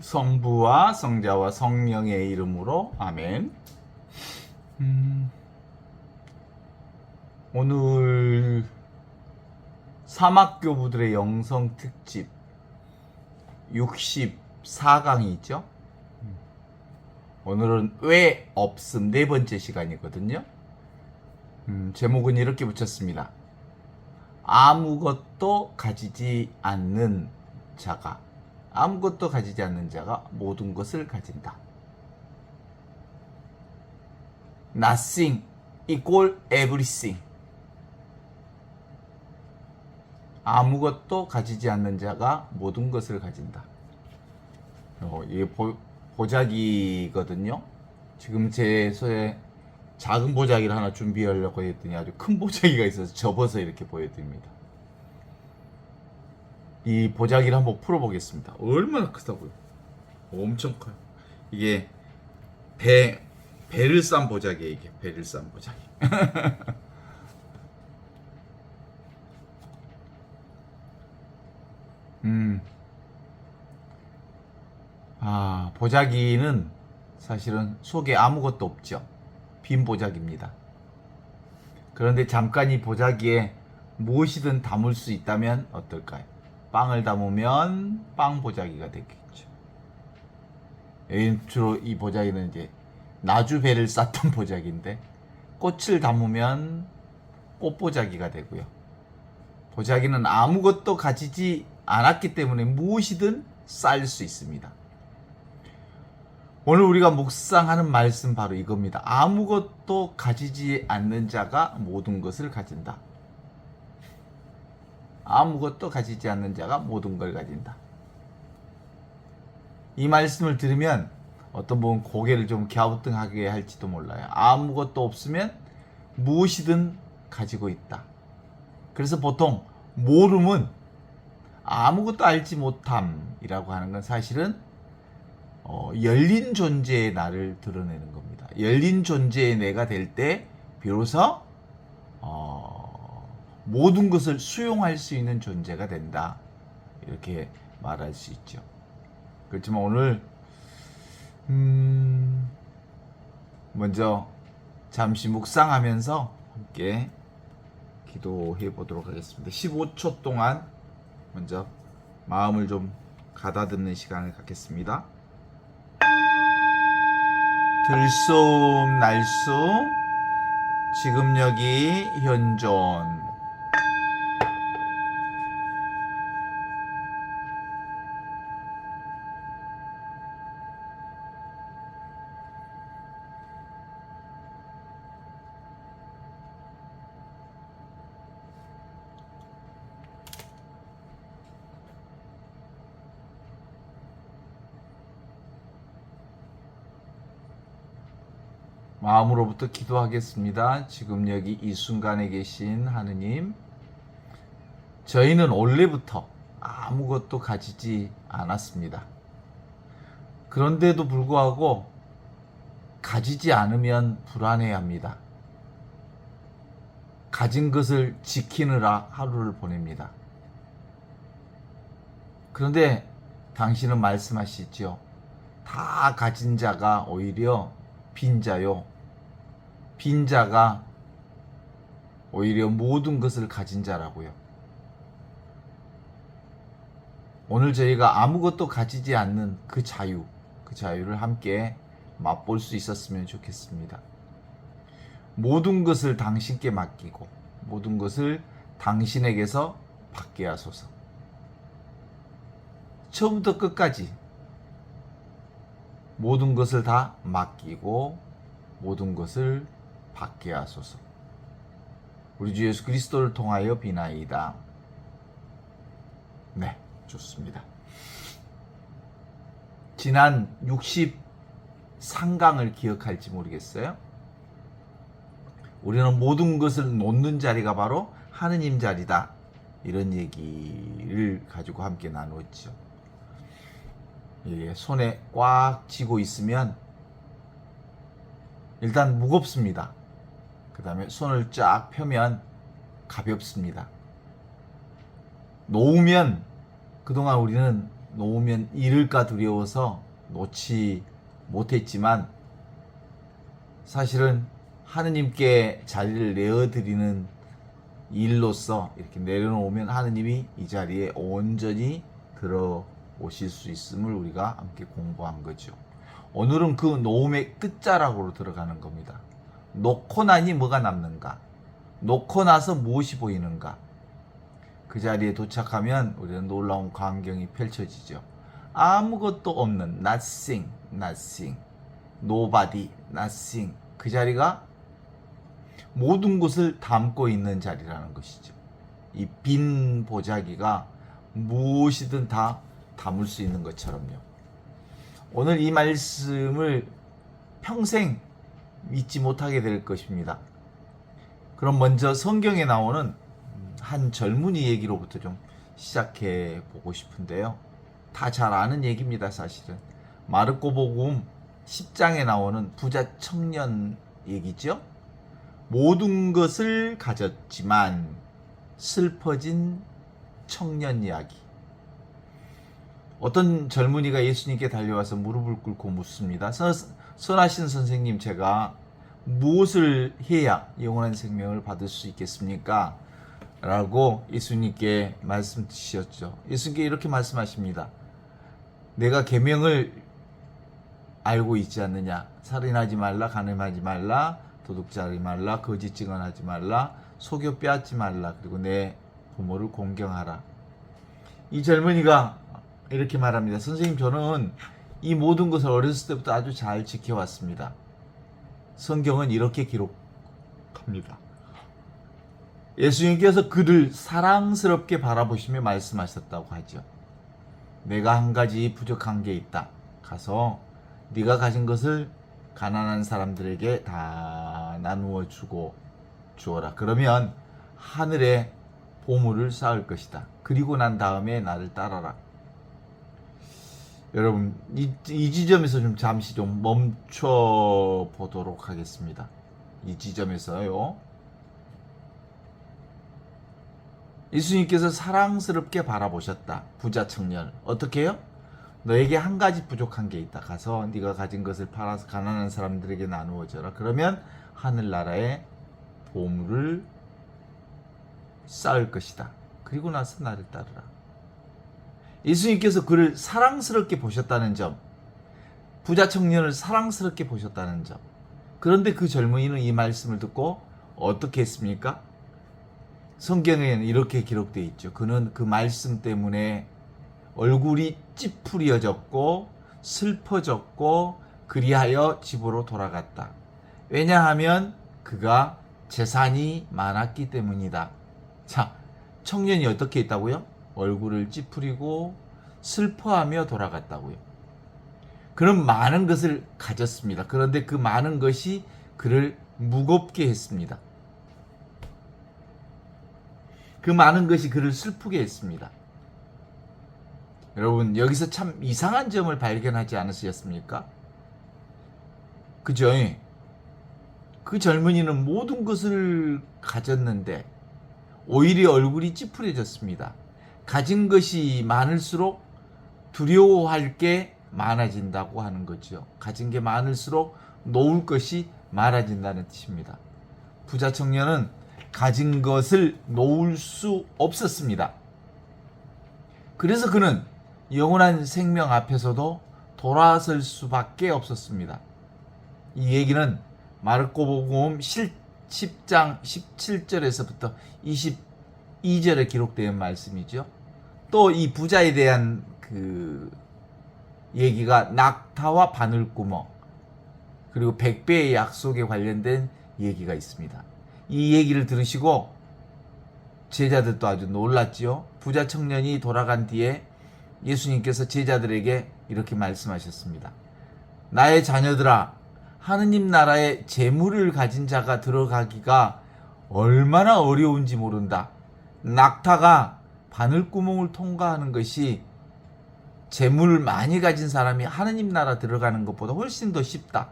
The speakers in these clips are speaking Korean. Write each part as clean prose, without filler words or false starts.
성부와 성자와 성령의 이름으로 아멘. 오늘 사막교부들의 영성 특집 64강이 있죠. 오늘은 왜 없음 네 번째 시간이거든요. 제목은 이렇게 붙였습니다. 아무것도 가지지 않는 자가 모든 것을 가진다. Nothing equal everything. 아무것도 가지지 않는 자가 모든 것을 가진다. 이게 보자기거든요. 지금 제 손에 작은 보자기를 하나 준비하려고 했더니 아주 큰 보자기가 있어서 접어서 이렇게 보여드립니다. 이 보자기를 한번 풀어보겠습니다. 얼마나 크다고요? 엄청 커요. 이게 배를 싼 보자기예요. 이게 배를 싼 보자기. 보자기는 사실은 속에 아무것도 없죠. 빈 보자기입니다. 그런데 잠깐 이 보자기에 무엇이든 담을 수 있다면 어떨까요? 빵을 담으면 빵 보자기가 되겠죠. 주로 이 보자기는 이제 나주배를 쌌던 보자기인데, 꽃을 담으면 꽃 보자기가 되고요. 보자기는 아무것도 가지지 않았기 때문에 무엇이든 쌓을 수 있습니다. 오늘 우리가 묵상하는 말씀 바로 이겁니다. 아무것도 가지지 않는 자가 모든 것을 가진다. 아무것도 가지지 않는 자가 모든 걸 가진다. 이 말씀을 들으면 어떤 분은 고개를 좀 갸우뚱하게 할지도 몰라요. 아무것도 없으면 무엇이든 가지고 있다. 그래서 보통 모름은 아무것도 알지 못함이라고 하는 건 사실은 열린 존재의 나를 드러내는 겁니다. 열린 존재의 내가 될 때 비로소 모든 것을 수용할 수 있는 존재가 된다. 이렇게 말할 수 있죠. 그렇지만 오늘 먼저 잠시 묵상하면서 함께 기도해 보도록 하겠습니다. 15초 동안 먼저 마음을 좀 가다듬는 시간을 갖겠습니다. 들숨 날숨 지금 여기 현존. 마음으로부터 기도하겠습니다. 지금 여기 이 순간에 계신 하느님, 저희는 원래부터 아무것도 가지지 않았습니다. 그런데도 불구하고 가지지 않으면 불안해합니다. 가진 것을 지키느라 하루를 보냅니다. 그런데 당신은 말씀하시죠. 다 가진 자가 오히려 빈자요. 빈자가 오히려 모든 것을 가진 자라고요. 오늘 저희가 아무것도 가지지 않는 그 자유를 함께 맛볼 수 있었으면 좋겠습니다. 모든 것을 당신께 맡기고 모든 것을 당신에게서 받게 하소서. 처음부터 끝까지 모든 것을 다 맡기고 모든 것을 받게 하소서. 우리 주 예수 그리스도를 통하여 비나이다. 네, 좋습니다. 지난 63강을 기억할지 모르겠어요. 우리는 모든 것을 놓는 자리가 바로 하느님 자리다. 이런 얘기를 가지고 함께 나누었죠. 손에 꽉 쥐고 있으면 일단 무겁습니다. 그 다음에 손을 쫙 펴면 가볍습니다. 놓으면 그동안 우리는 놓으면 잃을까 두려워서 놓지 못했지만 사실은 하느님께 자리를 내어드리는 일로서 이렇게 내려놓으면 하느님이 이 자리에 온전히 들어오실 수 있음을 우리가 함께 공부한 거죠. 오늘은 그 놓음의 끝자락으로 들어가는 겁니다. 놓고 나니 뭐가 남는가? 놓고 나서 무엇이 보이는가? 그 자리에 도착하면 우리는 놀라운 광경이 펼쳐지죠. 아무것도 없는 nothing, nothing, nobody, nothing. 그 자리가 모든 것을 담고 있는 자리라는 것이죠. 이 빈 보자기가 무엇이든 다 담을 수 있는 것처럼요. 오늘 이 말씀을 평생 잊지 못하게 될 것입니다. 그럼 먼저 성경에 나오는 한 젊은이 얘기로부터 좀 시작해 보고 싶은데요. 다 잘 아는 얘기입니다, 사실은. 마르코복음 10장에 나오는 부자 청년 얘기죠. 모든 것을 가졌지만 슬퍼진 청년 이야기. 어떤 젊은이가 예수님께 달려와서 무릎을 꿇고 묻습니다. 선하신 선생님, 제가 무엇을 해야 영원한 생명을 받을 수 있겠습니까? 라고 예수님께 말씀 주셨죠. 예수님께 이렇게 말씀하십니다. 내가 계명을 알고 있지 않느냐? 살인하지 말라, 간음하지 말라, 도둑질하지 말라, 거짓 증언하지 말라, 속여 빼앗지 말라, 그리고 내 부모를 공경하라. 이 젊은이가 이렇게 말합니다. 선생님, 저는 이 모든 것을 어렸을 때부터 아주 잘 지켜왔습니다. 성경은 이렇게 기록합니다. 예수님께서 그를 사랑스럽게 바라보시며 말씀하셨다고 하죠. 내가 한 가지 부족한 게 있다. 가서 네가 가진 것을 가난한 사람들에게 다 나누어 주어라. 그러면 하늘에 보물을 쌓을 것이다. 그리고 난 다음에 나를 따라라. 여러분, 이 지점에서 좀 잠시 좀 멈춰 보도록 하겠습니다. 이 지점에서요. 예수님께서 사랑스럽게 바라보셨다. 부자 청년. 어떻게 해요? 너에게 한 가지 부족한 게 있다. 가서 네가 가진 것을 팔아서 가난한 사람들에게 나누어 줘라. 그러면 하늘나라에 보물을 쌓을 것이다. 그리고 나서 나를 따르라. 예수님께서 그를 사랑스럽게 보셨다는 점, 부자 청년을 사랑스럽게 보셨다는 점. 그런데 그 젊은이는 이 말씀을 듣고 어떻게 했습니까? 성경에는 이렇게 기록되어 있죠. 그는 그 말씀 때문에 얼굴이 찌푸려졌고 슬퍼졌고 그리하여 집으로 돌아갔다. 왜냐하면 그가 재산이 많았기 때문이다. 자, 청년이 어떻게 했다고요? 얼굴을 찌푸리고 슬퍼하며 돌아갔다고요. 그런 많은 것을 가졌습니다. 그런데 그 많은 것이 그를 무겁게 했습니다. 그 많은 것이 그를 슬프게 했습니다. 여러분, 여기서 참 이상한 점을 발견하지 않으셨습니까? 그죠? 그 젊은이는 모든 것을 가졌는데 오히려 얼굴이 찌푸려졌습니다. 가진 것이 많을수록 두려워할 게 많아진다고 하는 거죠. 가진 게 많을수록 놓을 것이 많아진다는 뜻입니다. 부자 청년은 가진 것을 놓을 수 없었습니다. 그래서 그는 영원한 생명 앞에서도 돌아설 수밖에 없었습니다. 이 얘기는 마르코복음 10장 17절에서부터 22절에 기록된 말씀이죠. 또 이 부자에 대한 그 얘기가 낙타와 바늘구멍 그리고 100배의 약속에 관련된 얘기가 있습니다. 이 얘기를 들으시고 제자들도 아주 놀랐지요. 부자 청년이 돌아간 뒤에 예수님께서 제자들에게 이렇게 말씀하셨습니다. 나의 자녀들아, 하느님 나라에 재물을 가진 자가 들어가기가 얼마나 어려운지 모른다. 낙타가 바늘구멍을 통과하는 것이 재물을 많이 가진 사람이 하느님 나라 들어가는 것보다 훨씬 더 쉽다.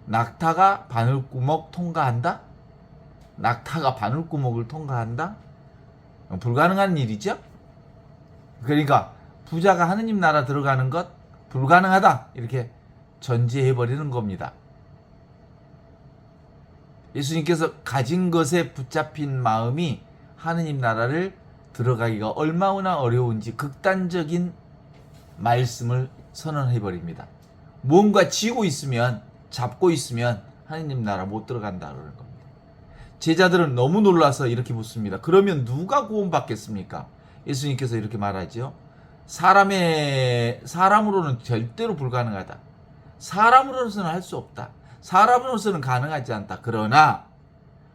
낙타가 바늘구멍 통과한다? 낙타가 바늘구멍을 통과한다? 불가능한 일이죠? 그러니까 부자가 하느님 나라 들어가는 것 불가능하다 이렇게 전제해버리는 겁니다. 예수님께서 가진 것에 붙잡힌 마음이 하느님 나라를 들어가기가 얼마나 어려운지 극단적인 말씀을 선언해버립니다. 무언가 쥐고 있으면, 잡고 있으면 하느님 나라 못 들어간다 그러는 겁니다. 제자들은 너무 놀라서 이렇게 묻습니다. 그러면 누가 구원받겠습니까? 예수님께서 이렇게 말하죠. 사람으로는 절대로 불가능하다. 사람으로서는 할 수 없다. 사람으로서는 가능하지 않다. 그러나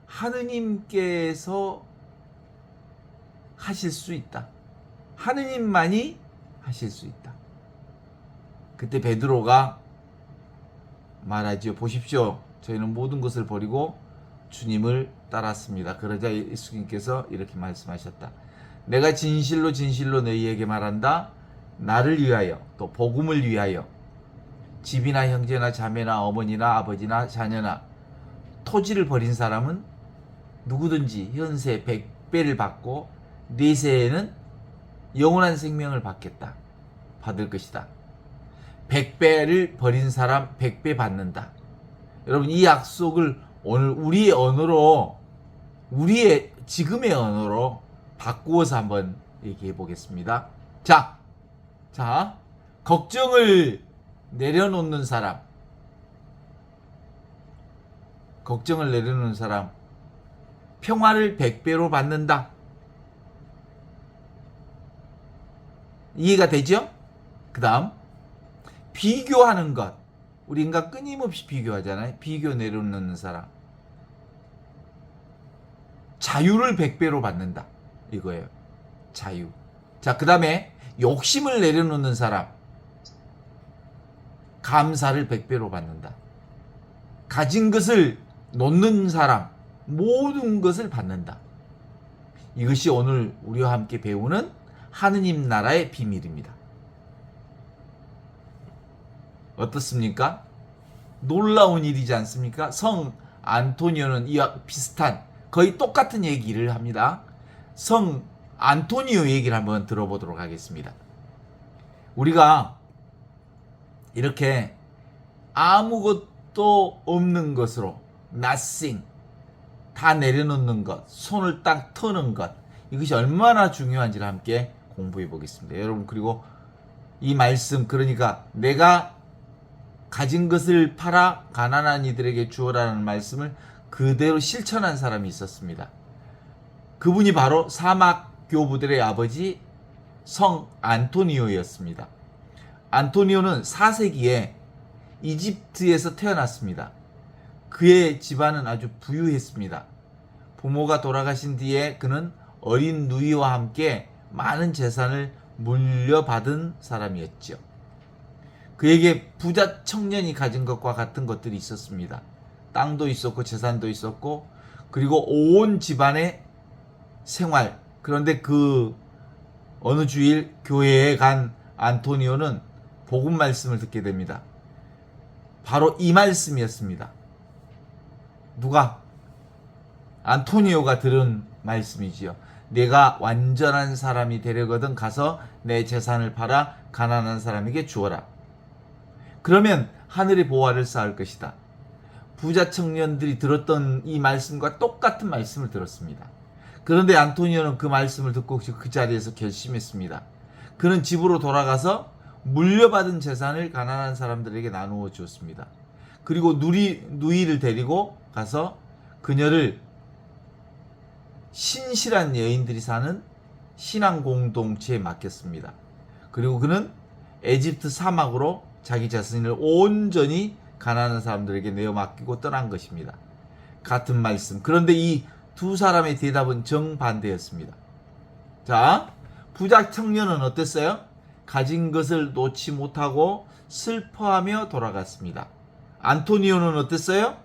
하느님께서 하실 수 있다. 하느님만이 하실 수 있다. 그때 베드로가 말하지요. 보십시오. 저희는 모든 것을 버리고 주님을 따랐습니다. 그러자 예수님께서 이렇게 말씀하셨다. 내가 진실로 진실로 너희에게 말한다. 나를 위하여 또 복음을 위하여 집이나 형제나 자매나 어머니나 아버지나 자녀나 토지를 버린 사람은 누구든지 현세 100배를 받고 내세에는 영원한 생명을 받을 것이다. 100배를 버린 사람 100배 받는다. 여러분 이 약속을 오늘 우리의 언어로 우리의 지금의 언어로 바꾸어서 한번 얘기해 보겠습니다. 자, 걱정을 내려놓는 사람, 평화를 100배로 받는다. 이해가 되죠? 그 다음 비교하는 것. 우리 인간 끊임없이 비교하잖아요. 비교 내려놓는 사람. 자유를 100배로 받는다. 이거예요. 자유. 자, 그 다음에 욕심을 내려놓는 사람. 감사를 100배로 받는다. 가진 것을 놓는 사람. 모든 것을 받는다. 이것이 오늘 우리와 함께 배우는 하느님 나라의 비밀입니다. 어떻습니까? 놀라운 일이지 않습니까? 성 안토니오는 이와 비슷한 거의 똑같은 얘기를 합니다. 성 안토니오 얘기를 한번 들어보도록 하겠습니다. 우리가 이렇게 아무것도 없는 것으로 nothing 다 내려놓는 것, 손을 딱 터는 것, 이것이 얼마나 중요한지를 함께 공부해 보겠습니다. 여러분, 그리고 이 말씀, 그러니까 내가 가진 것을 팔아 가난한 이들에게 주어라는 말씀을 그대로 실천한 사람이 있었습니다. 그분이 바로 사막 교부들의 아버지 성 안토니오였습니다. 안토니오는 4세기에 이집트에서 태어났습니다. 그의 집안은 아주 부유했습니다. 부모가 돌아가신 뒤에 그는 어린 누이와 함께 많은 재산을 물려받은 사람이었죠. 그에게 부자 청년이 가진 것과 같은 것들이 있었습니다. 땅도 있었고 재산도 있었고 그리고 온 집안의 생활. 그런데 그 어느 주일 교회에 간 안토니오는 복음 말씀을 듣게 됩니다. 바로 이 말씀이었습니다. 누가? 안토니오가 들은 말씀이지요. 내가 완전한 사람이 되려거든 가서 내 재산을 팔아 가난한 사람에게 주어라. 그러면 하늘의 보화를 쌓을 것이다. 부자 청년들이 들었던 이 말씀과 똑같은 말씀을 들었습니다. 그런데 안토니오는 그 말씀을 듣고 그 자리에서 결심했습니다. 그는 집으로 돌아가서 물려받은 재산을 가난한 사람들에게 나누어 주었습니다. 그리고 누이를 데리고 가서 그녀를 신실한 여인들이 사는 신앙 공동체에 맡겼습니다. 그리고 그는 에집트 사막으로 자기 자신을 온전히 가난한 사람들에게 내어 맡기고 떠난 것입니다. 같은 말씀. 그런데 이 두 사람의 대답은 정반대였습니다. 자, 부자 청년은 어땠어요? 가진 것을 놓지 못하고 슬퍼하며 돌아갔습니다. 안토니오는 어땠어요?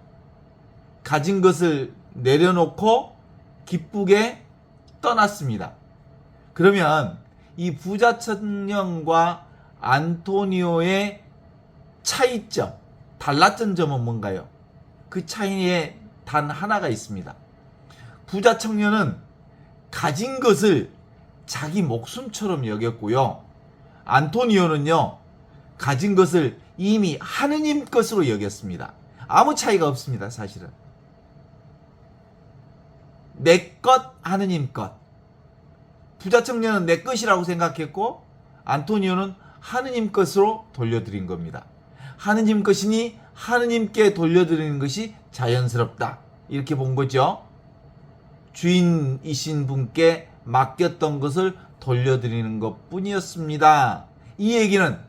가진 것을 내려놓고 기쁘게 떠났습니다. 그러면 이 부자 청년과 안토니오의 차이점, 달랐던 점은 뭔가요? 그 차이에 단 하나가 있습니다. 부자 청년은 가진 것을 자기 목숨처럼 여겼고요. 안토니오는요, 가진 것을 이미 하느님 것으로 여겼습니다. 아무 차이가 없습니다, 사실은. 내 것, 하느님 것. 부자 청년은 내 것이라고 생각했고, 안토니오는 하느님 것으로 돌려드린 겁니다. 하느님 것이니 하느님께 돌려드리는 것이 자연스럽다, 이렇게 본 거죠. 주인이신 분께 맡겼던 것을 돌려드리는 것 뿐이었습니다. 이 얘기는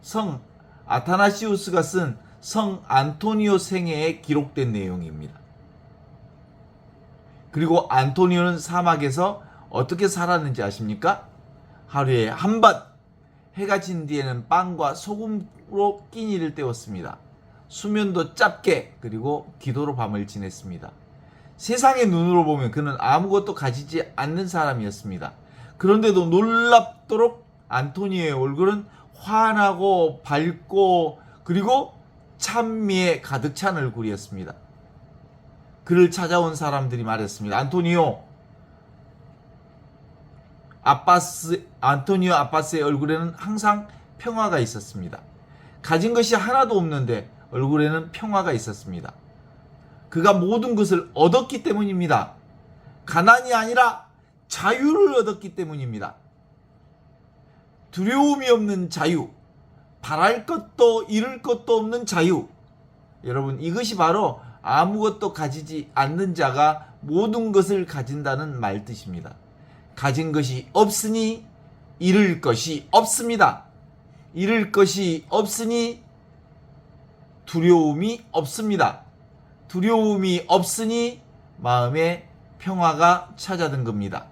성 아타나시우스가 쓴 성 안토니오 생애에 기록된 내용입니다. 그리고 안토니오는 사막에서 어떻게 살았는지 아십니까? 하루에 한 번, 해가 진 뒤에는 빵과 소금으로 끼니를 때웠습니다. 수면도 짧게, 그리고 기도로 밤을 지냈습니다. 세상의 눈으로 보면 그는 아무것도 가지지 않는 사람이었습니다. 그런데도 놀랍도록 안토니오의 얼굴은 환하고 밝고, 그리고 찬미에 가득 찬 얼굴이었습니다. 그를 찾아온 사람들이 말했습니다. 안토니오 아빠스의 얼굴에는 항상 평화가 있었습니다. 가진 것이 하나도 없는데 얼굴에는 평화가 있었습니다. 그가 모든 것을 얻었기 때문입니다. 가난이 아니라 자유를 얻었기 때문입니다. 두려움이 없는 자유, 바랄 것도 잃을 것도 없는 자유. 여러분, 이것이 바로 아무것도 가지지 않는 자가 모든 것을 가진다는 말 뜻입니다. 가진 것이 없으니 잃을 것이 없습니다. 잃을 것이 없으니 두려움이 없습니다. 두려움이 없으니 마음에 평화가 찾아든 겁니다.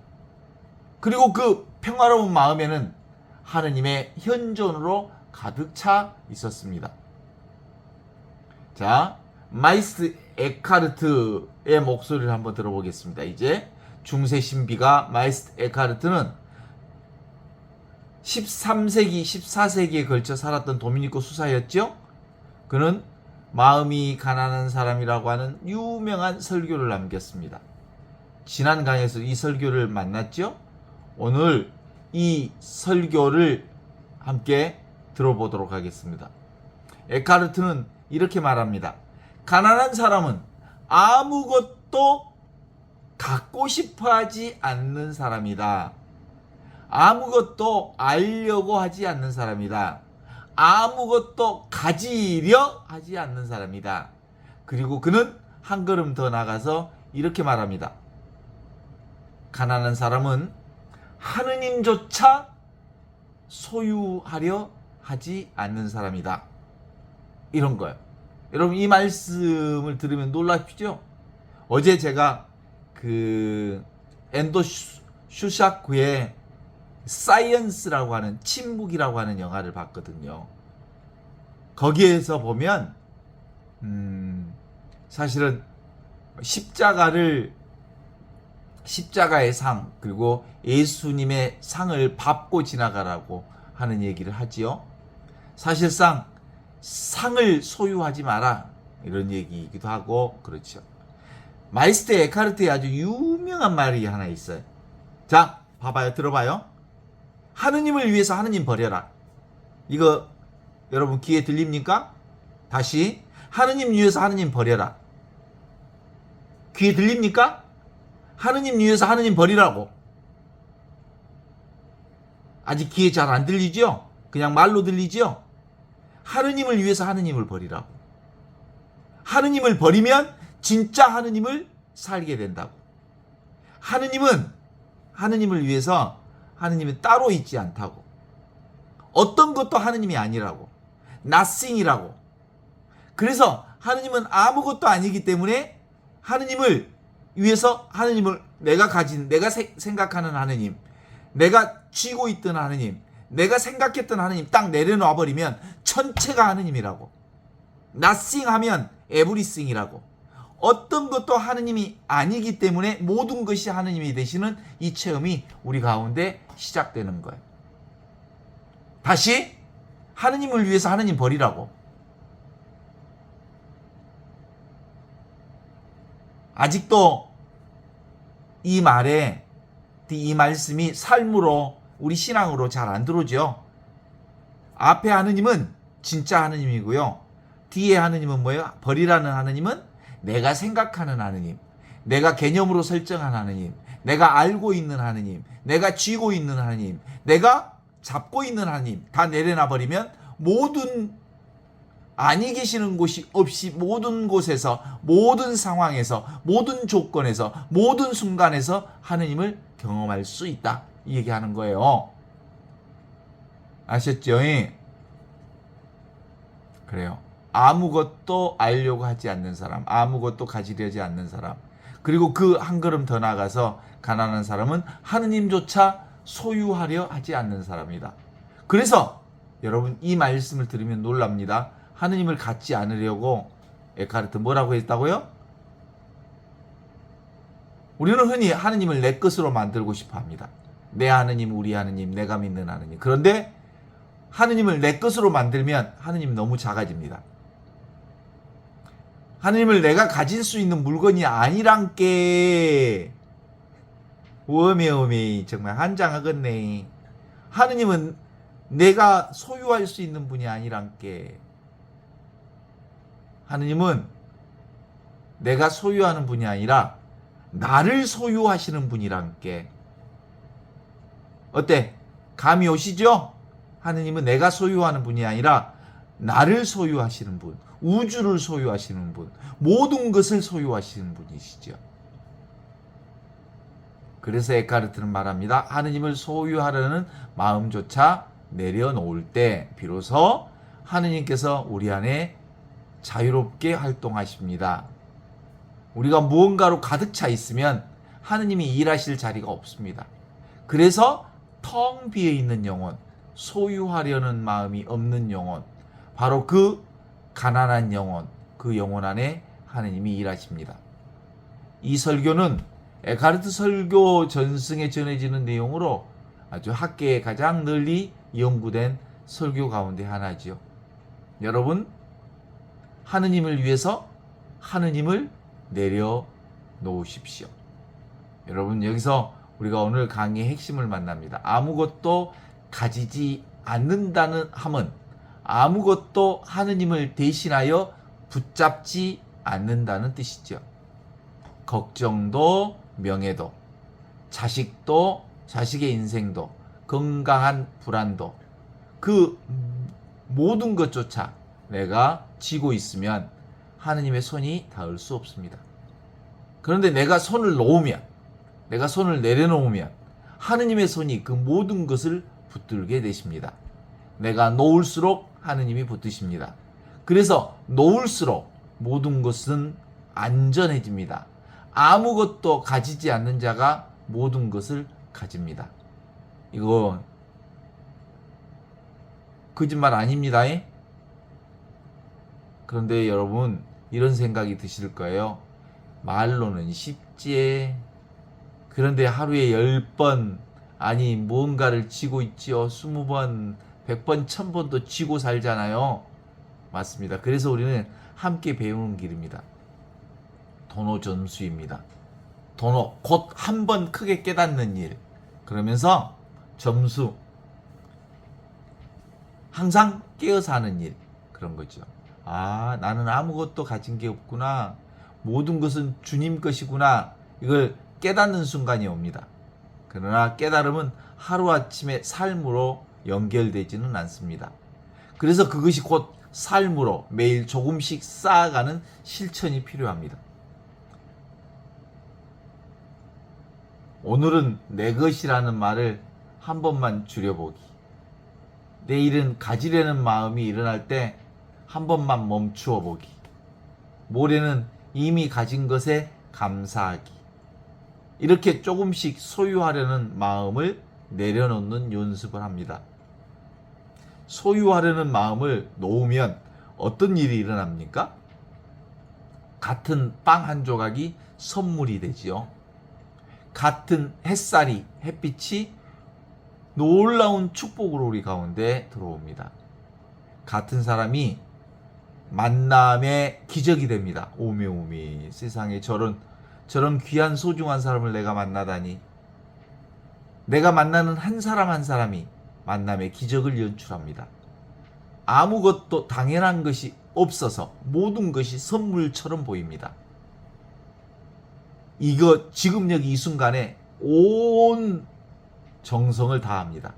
그리고 그 평화로운 마음에는 하느님의 현존으로 가득 차 있었습니다. 자, 마이스트 에카르트의 목소리를 한번 들어보겠습니다. 이제 중세 신비가 마이스트 에카르트는 13세기, 14세기에 걸쳐 살았던 도미니코 수사였죠. 그는 마음이 가난한 사람이라고 하는 유명한 설교를 남겼습니다. 지난 강에서 이 설교를 만났죠. 오늘 이 설교를 함께 들어보도록 하겠습니다. 에카르트는 이렇게 말합니다. 가난한 사람은 아무것도 갖고 싶어 하지 않는 사람이다. 아무것도 알려고 하지 않는 사람이다. 아무것도 가지려 하지 않는 사람이다. 그리고 그는 한 걸음 더 나가서 이렇게 말합니다. 가난한 사람은 하느님조차 소유하려 하지 않는 사람이다. 이런 거예요. 여러분, 이 말씀을 들으면 놀라시죠? 어제 제가 그 엔도 슈샤크의 사이언스라고 하는, 침묵이라고 하는 영화를 봤거든요. 거기에서 보면 사실은 십자가의 상, 그리고 예수님의 상을 밟고 지나가라고 하는 얘기를 하지요. 사실상 상을 소유하지 마라, 이런 얘기이기도 하고 그렇죠. 마이스터 에카르트의 아주 유명한 말이 하나 있어요. 자, 봐봐요. 들어봐요. 하느님을 위해서 하느님 버려라. 이거 여러분 귀에 들립니까? 다시, 하느님 위해서 하느님 버려라. 귀에 들립니까? 하느님 위해서 하느님 버리라고. 아직 귀에 잘 안 들리죠? 그냥 말로 들리죠? 하느님을 위해서 하느님을 버리라고. 하느님을 버리면 진짜 하느님을 살게 된다고. 하느님을 위해서 하느님은 따로 있지 않다고. 어떤 것도 하느님이 아니라고. nothing이라고. 그래서 하느님은 아무것도 아니기 때문에 하느님을 위해서, 하느님을 내가 가진, 내가 생각하는 하느님, 내가 쥐고 있던 하느님, 내가 생각했던 하느님 딱 내려놔 버리면 전체가 하느님이라고. nothing 하면 everything이라고. 어떤 것도 하느님이 아니기 때문에 모든 것이 하느님이 되시는 이 체험이 우리 가운데 시작되는 거예요. 다시, 하느님을 위해서 하느님 버리라고. 아직도 이 말씀이 삶으로, 우리 신앙으로 잘 안 들어오죠. 앞에 하느님은 진짜 하느님이고요. 뒤에 하느님은 뭐예요? 벌이라는 하느님은 내가 생각하는 하느님, 내가 개념으로 설정한 하느님, 내가 알고 있는 하느님, 내가 쥐고 있는 하느님, 내가 잡고 있는 하느님 다 내려놔 버리면 모든 아니 계시는 곳이 없이 모든 곳에서, 모든 상황에서, 모든 조건에서, 모든 순간에서 하느님을 경험할 수 있다. 이 얘기하는 거예요. 아셨죠? 그래요. 아무것도 알려고 하지 않는 사람, 아무것도 가지려지 않는 사람, 그리고 그 한 걸음 더 나가서 가난한 사람은 하느님조차 소유하려 하지 않는 사람이다. 그래서 여러분 이 말씀을 들으면 놀랍니다. 하느님을 갖지 않으려고 에카르트 뭐라고 했다고요? 우리는 흔히 하느님을 내 것으로 만들고 싶어 합니다. 내 하느님, 우리 하느님, 내가 믿는 하느님. 그런데 하느님을 내 것으로 만들면 하느님 너무 작아집니다. 하느님을 내가 가질 수 있는 물건이 아니란께. 어메 정말 한장하겠네. 하느님은 내가 소유할 수 있는 분이 아니란께. 하느님은 내가 소유하는 분이 아니라 나를 소유하시는 분이란께. 어때? 감이 오시죠? 하느님은 내가 소유하는 분이 아니라 나를 소유하시는 분, 우주를 소유하시는 분, 모든 것을 소유하시는 분이시죠. 그래서 에카르트는 말합니다. 하느님을 소유하려는 마음조차 내려놓을 때 비로소 하느님께서 우리 안에 자유롭게 활동하십니다. 우리가 무언가로 가득 차 있으면 하느님이 일하실 자리가 없습니다. 그래서 텅 비어 있는 영혼, 소유하려는 마음이 없는 영혼, 바로 그 가난한 영혼, 그 영혼 안에 하느님이 일하십니다. 이 설교는 에카르트 설교 전승에 전해지는 내용으로 아주 학계에 가장 널리 연구된 설교 가운데 하나지요. 여러분, 하느님을 위해서 하느님을 내려놓으십시오. 여러분, 여기서 우리가 오늘 강의의 핵심을 만납니다. 아무것도 가지지 않는다는 함은 아무것도 하느님을 대신하여 붙잡지 않는다는 뜻이죠. 걱정도 명예도, 자식도, 자식의 인생도, 건강한 불안도, 그 모든 것조차 내가 쥐고 있으면 하느님의 손이 닿을 수 없습니다. 그런데 내가 손을 놓으면, 내가 손을 내려놓으면 하느님의 손이 그 모든 것을 붙들게 되십니다. 내가 놓을수록 하느님이 붙드십니다. 그래서 놓을수록 모든 것은 안전해집니다. 아무것도 가지지 않는 자가 모든 것을 가집니다. 이거 거짓말 아닙니다. 그런데 여러분 이런 생각이 드실 거예요. 말로는 쉽지. 그런데 하루에 10번 아니 무언가를 쥐고 있지요. 20번, 100번, 1000번도 쥐고 살잖아요. 맞습니다. 그래서 우리는 함께 배우는 길입니다. 도노 점수입니다. 도노, 곧 한 번 크게 깨닫는 일. 그러면서 점수, 항상 깨어서 하는 일. 그런 거죠. 아, 나는 아무것도 가진 게 없구나. 모든 것은 주님 것이구나. 이걸 깨닫는 순간이 옵니다. 그러나 깨달음은 하루아침에 삶으로 연결되지는 않습니다. 그래서 그것이 곧 삶으로 매일 조금씩 쌓아가는 실천이 필요합니다. 오늘은 내 것이라는 말을 한 번만 줄여보기. 내일은 가지려는 마음이 일어날 때 한 번만 멈추어 보기. 모레는 이미 가진 것에 감사하기. 이렇게 조금씩 소유하려는 마음을 내려놓는 연습을 합니다. 소유하려는 마음을 놓으면 어떤 일이 일어납니까? 같은 빵 한 조각이 선물이 되지요. 같은 햇살이, 햇빛이 놀라운 축복으로 우리 가운데 들어옵니다. 같은 사람이 만남의 기적이 됩니다. 오메오메, 세상에 저런 귀한 소중한 사람을 내가 만나다니. 내가 만나는 한 사람 한 사람이 만남의 기적을 연출합니다. 아무것도 당연한 것이 없어서 모든 것이 선물처럼 보입니다. 이거 지금 여기 이 순간에 온 정성을 다합니다.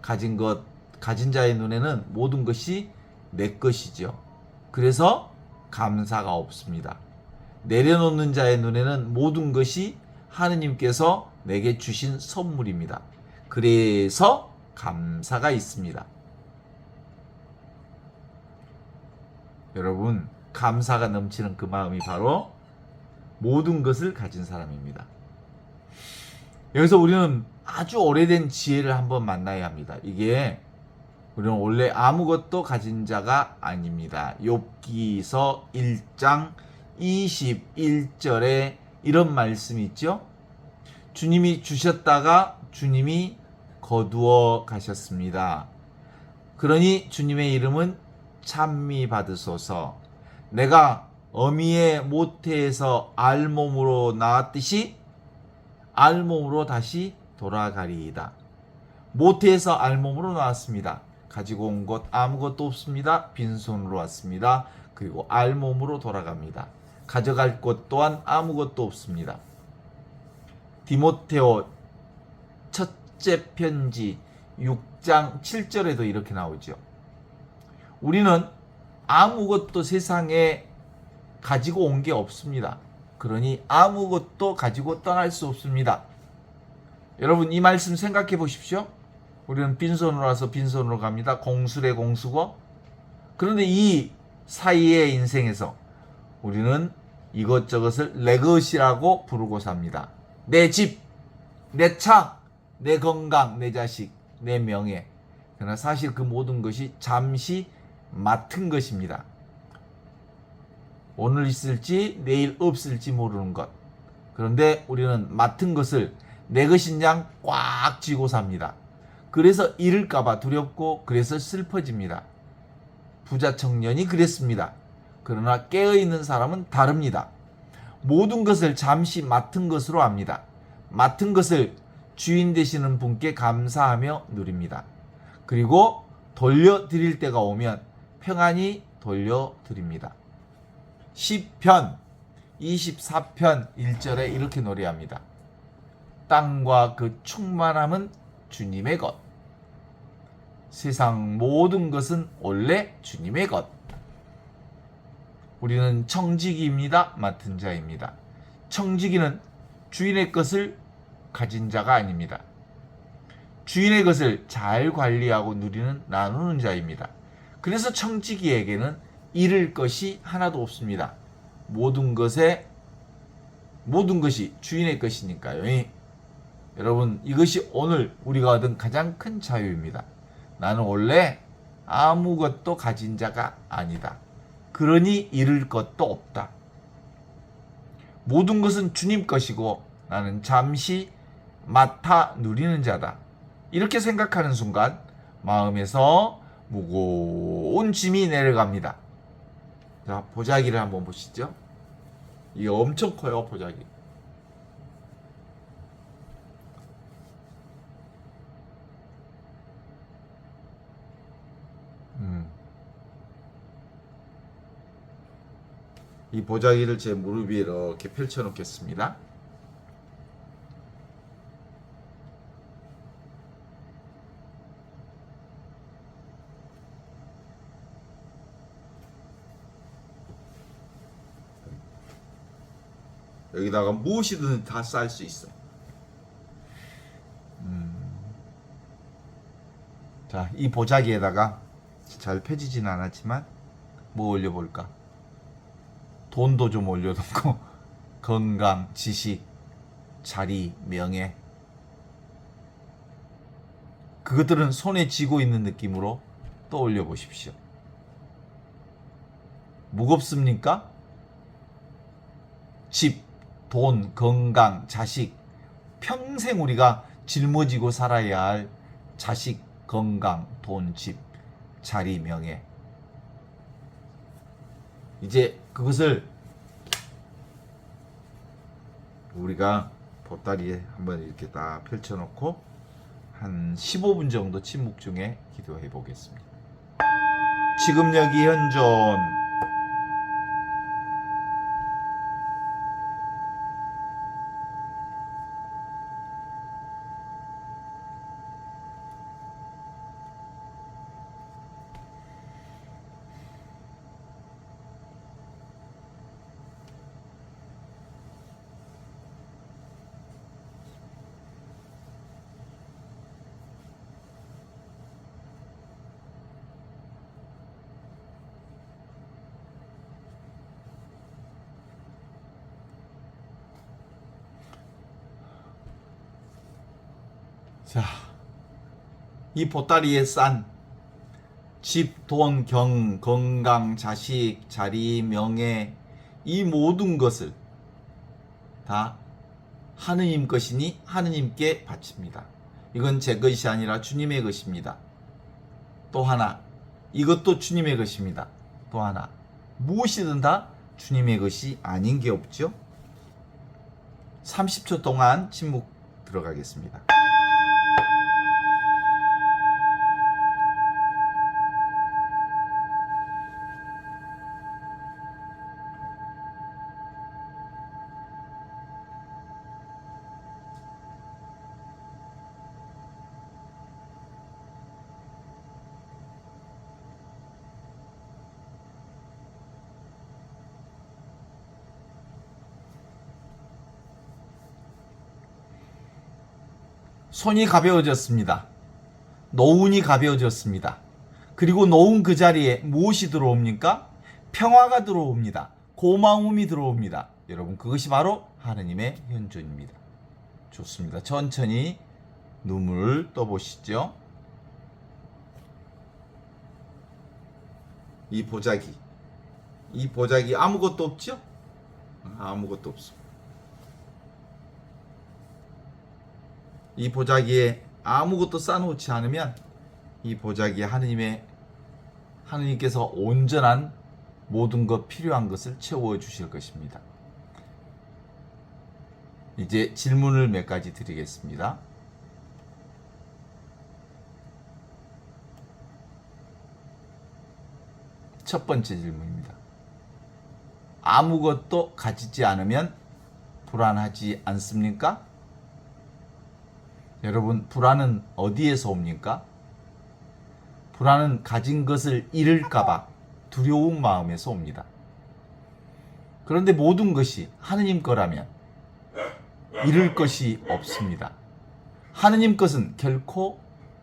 가진 자의 눈에는 모든 것이 내 것이죠. 그래서 감사가 없습니다. 내려놓는 자의 눈에는 모든 것이 하느님께서 내게 주신 선물입니다. 그래서 감사가 있습니다. 여러분, 감사가 넘치는 그 마음이 바로 모든 것을 가진 사람입니다. 여기서 우리는 아주 오래된 지혜를 한번 만나야 합니다. 이게 우리는 원래 아무것도 가진 자가 아닙니다. 욥기서 1장 21절에 이런 말씀이 있죠. 주님이 주셨다가 주님이 거두어 가셨습니다. 그러니 주님의 이름은 찬미 받으소서. 내가 어미의 모태에서 알몸으로 나왔듯이 알몸으로 다시 돌아가리이다. 모태에서 알몸으로 나왔습니다. 가지고 온 것 아무것도 없습니다. 빈손으로 왔습니다. 그리고 알몸으로 돌아갑니다. 가져갈 것 또한 아무것도 없습니다. 디모테오 첫째 편지 6장 7절에도 이렇게 나오죠. 우리는 아무것도 세상에 가지고 온 게 없습니다. 그러니 아무것도 가지고 떠날 수 없습니다. 여러분, 이 말씀 생각해 보십시오. 우리는 빈손으로 와서 빈손으로 갑니다. 공수래 공수고. 그런데 이 사이의 인생에서 우리는 이것저것을 내 것이라고 부르고 삽니다. 내 집, 내 차, 내 건강, 내 자식, 내 명예. 그러나 사실 그 모든 것이 잠시 맡은 것입니다. 오늘 있을지 내일 없을지 모르는 것. 그런데 우리는 맡은 것을 내 것인 양 꽉 쥐고 삽니다. 그래서 잃을까봐 두렵고 그래서 슬퍼집니다. 부자 청년이 그랬습니다. 그러나 깨어있는 사람은 다릅니다. 모든 것을 잠시 맡은 것으로 압니다. 맡은 것을 주인 되시는 분께 감사하며 누립니다. 그리고 돌려드릴 때가 오면 평안히 돌려드립니다. 시편 24편 1절에 이렇게 노래합니다. 땅과 그 충만함은 주님의 것. 세상 모든 것은 원래 주님의 것. 우리는 청지기입니다. 맡은 자입니다. 청지기는 주인의 것을 가진 자가 아닙니다. 주인의 것을 잘 관리하고 누리는 나누는 자입니다. 그래서 청지기에게는 잃을 것이 하나도 없습니다. 모든 것이 주인의 것이니까요. 여러분, 이것이 오늘 우리가 얻은 가장 큰 자유입니다. 나는 원래 아무것도 가진 자가 아니다. 그러니 잃을 것도 없다. 모든 것은 주님 것이고 나는 잠시 맡아 누리는 자다. 이렇게 생각하는 순간 마음에서 무거운 짐이 내려갑니다. 자, 보자기를 한번 보시죠. 이게 엄청 커요, 보자기. 이 보자기를 제 무릎 위에 이렇게 펼쳐 놓겠습니다. 여기다가 무엇이든 다 쌀 수 있어. 자, 이 보자기에다가 잘 펴지진 않았지만 뭐 올려볼까? 돈도 좀 올려놓고 건강, 지식, 자리, 명예, 그것들은 손에 쥐고 있는 느낌으로 떠올려 보십시오. 무겁습니까? 집, 돈, 건강, 자식, 평생 우리가 짊어지고 살아야 할 자식, 건강, 돈, 집, 자리, 명예. 이제 그것을 우리가 보따리에 한번 이렇게 딱 펼쳐놓고 한 15분 정도 침묵 중에 기도해 보겠습니다. 지금 여기 현존. 자, 이 보따리에 싼 집, 돈, 건강, 자식, 자리, 명예, 이 모든 것을 다 하느님 것이니 하느님께 바칩니다. 이건 제 것이 아니라 주님의 것입니다. 또 하나, 이것도 주님의 것입니다. 또 하나, 무엇이든 다 주님의 것이 아닌 게 없죠. 30초 동안 침묵 들어가겠습니다. 손이 가벼워졌습니다. 노운이 가벼워졌습니다. 그리고 노운 그 자리에 무엇이 들어옵니까? 평화가 들어옵니다. 고마움이 들어옵니다. 여러분, 그것이 바로 하느님의 현존입니다. 좋습니다. 천천히 눈물을 떠보시죠. 이 보자기 아무것도 없죠? 아무것도 없습니다. 이 보자기에 아무것도 쌓아놓지 않으면 이 보자기에 하느님께서 온전한 모든 것 필요한 것을 채워 주실 것입니다. 이제 질문을 몇 가지 드리겠습니다. 첫 번째 질문입니다. 아무것도 가지지 않으면 불안하지 않습니까? 여러분, 불안은 어디에서 옵니까? 불안은 가진 것을 잃을까봐 두려운 마음에서 옵니다. 그런데 모든 것이 하느님 거라면 잃을 것이 없습니다. 하느님 것은 결코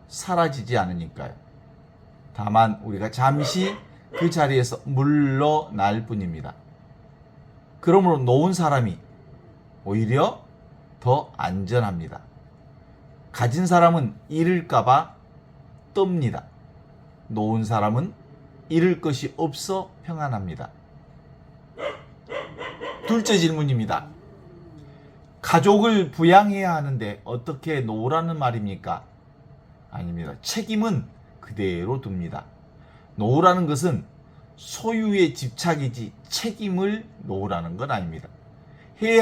사라지지 않으니까요. 다만 우리가 잠시 그 자리에서 물러날 뿐입니다. 그러므로 놓은 사람이 오히려 더 안전합니다. 가진 사람은 잃을까봐 떱니다. 놓은 사람은 잃을 것이 없어 평안합니다. 둘째 질문입니다. 가족을 부양해야 하는데 어떻게 놓으라는 말입니까? 아닙니다. 책임은 그대로 둡니다. 놓으라는 것은 소유에 집착이지 책임을 놓으라는 건 아닙니다. 해야